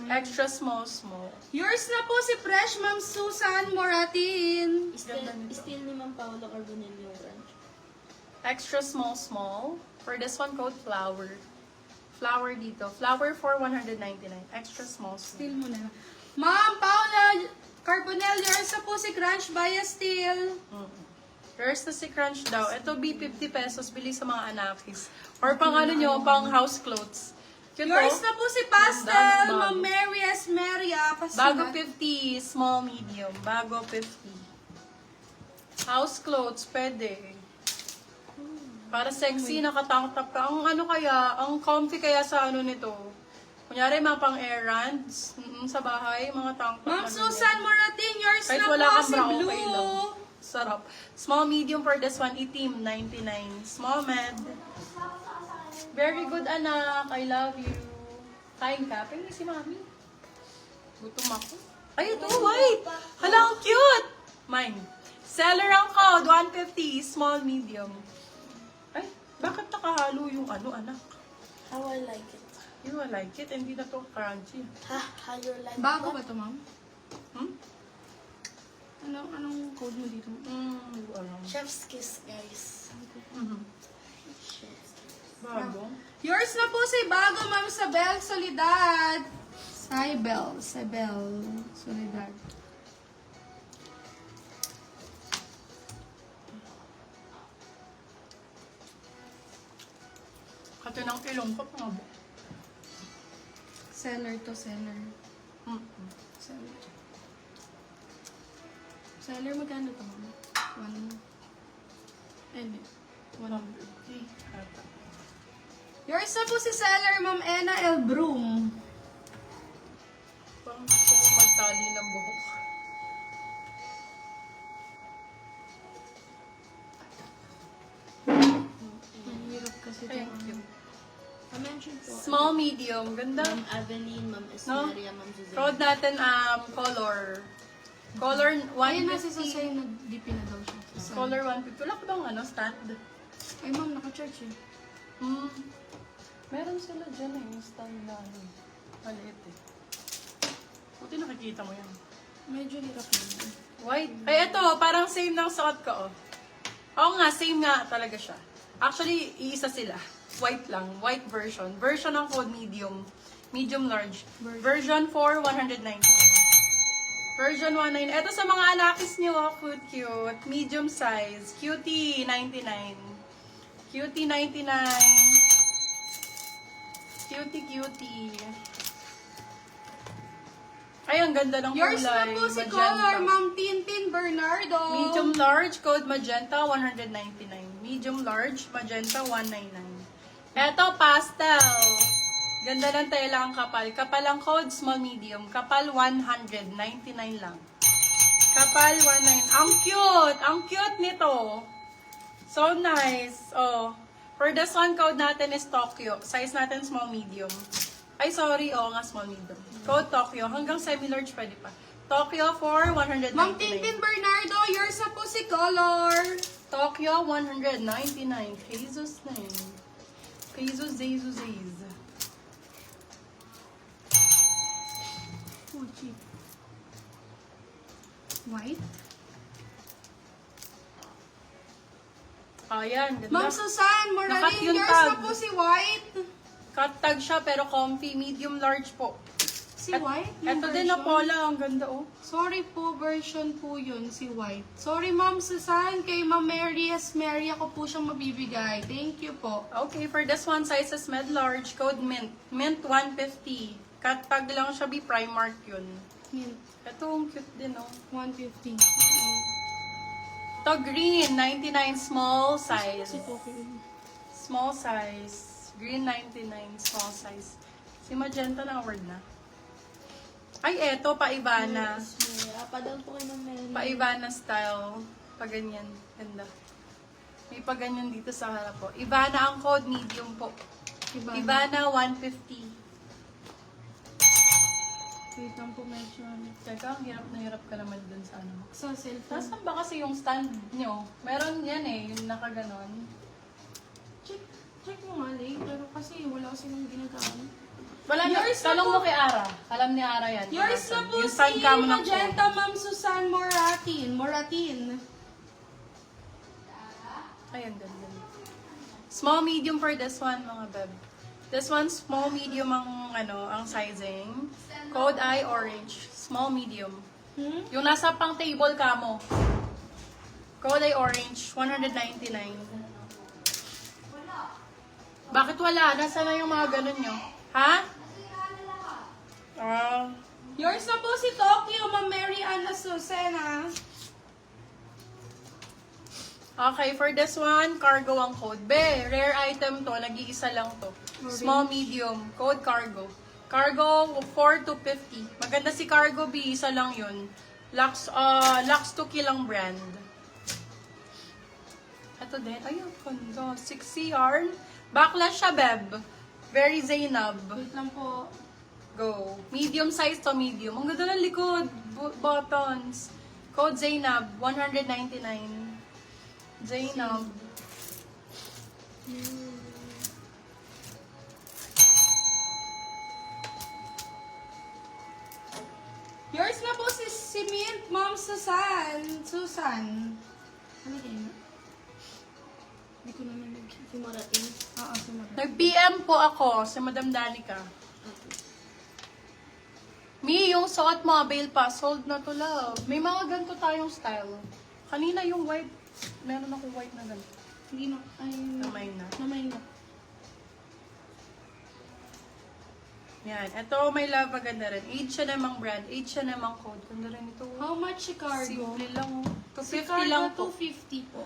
Extra small, small. Yours na po si Fresh Ma'am Susan Moratin. Still ni Ma'am Paolo Carbonell yung ranch. Extra small, small. For this one, code flower. Flower dito. Flower for 199. Extra small, small. Steel mo na. Ma'am Paula Carbonell, yours na po si Crunch Baya Steel. Yours na si Crunch daw. Ito, B50 pesos. Bili sa mga anakis. Or pang ano nyo, pang house clothes. Cute, Yours oh. na po si Pastel, Bago. Ma'am Mary Esmeria. Bago 50, small, medium. Bago 50. House clothes, pwede. Para sexy, nakatank top ka. Ang ano kaya, ang comfy kaya sa ano nito. Kunyari, mga pang errands. Sa bahay, mga tank top. Ma'am Susan Moratin, yours Kahit na wala po kang si bra, Blue. okay lang. Sarap. Small, medium for this one, itim, 99. Small, med. Very good, anak. I love you. Kain ka? Pwede si mami. Gutom ako. Ay, ito, white. Hala, ang cute. Mine. Seller ang code, 150. Small, medium. Ay, bakit nakahalo yung ano, anak? How I like it. You will like it. Hindi na to crunchy. How you like Bago it? ba ito, ma'am? Hmm? Anong code mo dito? Hindi ko alam. Chef's kiss, guys. Chef's kiss. Bago. Yours na po si Bago, Ma'am Sabel Solidad. Sabel Solidad. Kato ng ilong ko, pangabo. Seller to seller. Seller. Seller, magkano ito, ma'am? Hindi. 150. Ata. Yours na po si seller, Ma'am Ena L. Broom. Parang gusto ko magtali ng buhok. Mahirap kasi ito. Thank you. I-mention po. Small, medium. Ganda. Ma'am Aveline, Ma'am Esmeria, Ma'am Suzanne. Code natin, color. Color Ayun na si 150. Susay, nag-DP na daw siya. Color 150. Wala ka bang ano, stand? Ay, ma'am, naka-church eh. Meron sila dyan eh, yung stand na ano. Maliit eh. Buti nakikita mo yan. Medyo hirap naman. White. Ay, ito, parang same ng suot ko, oh. Oo nga, same nga talaga siya. Actually, iisa sila. White lang. White version. Version ng code medium. Medium large. Version 4, 199. Version 19. Ito sa mga anakis nyo, oh, cute. Medium size. Cutie, 99. Cutie, 99. Cutie. Ay, ang ganda ng kulay. Yours na po si Magenta. Color, Ma'am Tintin Bernardo. Medium large, code magenta, 199. Medium large, magenta, 199. Eto, pastel. Ganda ng tela ang kapal. Kapal ang code, small, medium. Kapal, 199 lang. Kapal, 199. Ang cute! Ang cute nito. So nice. Oh. For this one, code natin is Tokyo. Size natin, small, medium. Ay, sorry. Oo nga, small, medium. Code Tokyo. Hanggang semi-large pwede pa. Tokyo for 199. Ma'am Tintin Bernardo, yours na po si Color. Tokyo, 199. Jesus name. Jesus. Oh, cheap. White? Ayan, Ma'am ganda. Susan Moratin, Nakat yung yours tag. na po si White. Cut tag siya pero comfy. Medium large po. Si White? Yung Ito din na version? pola. Ang ganda oh. Sorry po, version po yun, si White. Sorry, Ma'am Susan. Kay Ma'am Mary Esmeria ko po siyang mabibigay. Thank you po. Okay, for this one, sizes med large. Code mint. Mint 150. Cut tag lang siya. Be Primark yun. Mint. Ito, ang cute din oh. 150. Ito, green. 99 small size. Si Poppy. Small size. Green 99 small size. Si magenta na word na. Ay, eto, pa-Ivana. Esmeria. Padal po kay Ma'am Mary. Pa-Ivana style. Pa-ganyan. Ganda. May pa-ganyan dito sa harap po. Ivana ang code, medium po. Ivana 150. Wait lang po, medyo. Teka, hirap na hirap ka naman dun sa ano. Sa cellphone. Nasaan ba kasi yung stand nyo? Meron yan eh, yung nakaganon. Check mo nga, Lay. Pero kasi wala kasi nang ginagamit. Wala na. Yours na Talong po. mo kay Ara. Alam ni Ara yan. Yours na po Yung si sign ka mo ng Magenta, code. Ma'am Susan Moratin. Ayan, ganun. Small, medium for this one, mga beb. This one, small, medium ang, ang sizing. Code I, orange. Small, medium. Yung nasa pang table ka mo. Code I, orange. 199. Bakit wala? Nasaan na yung mga ganun nyo? Ha? Yours na po si Tokyo, Ma'am Mary Ana Susana. Okay, for this one, cargo ang code. Be, rare item to. Nag-iisa lang to. Small, medium. Code cargo. Cargo, 4 to 50. Maganda si Cargo B. Isa lang yun. Lux to Kilang brand. Ito din. Ayun, kondo. 6C yarn. Backlash siya, Beb. Very Zainab. Wait lang po. Go. Medium size to medium. Ang ganda ng likod. Buttons. Code Zainab, 199. Zainab. Yours na po si Mint, Ma'am Susan. Ano kayo? Hindi ko naman Si Moratin. Oo, si Ma'am. Nag-PM po ako sa Madam Danica. Mi, yung suot mo, avail pa. Sold na to, love. May mga ganito tayong style. Kanina yung white. Meron ako white na ganito. Hindi na. Ay, Namay na. Namay na. Yan. Ito, may love, maganda rin. Age siya namang brand. Age siya namang code. Ganda rin ito. How much si cargo? Simple lang. Oh. Si 250 cargo, lang po. 250 po.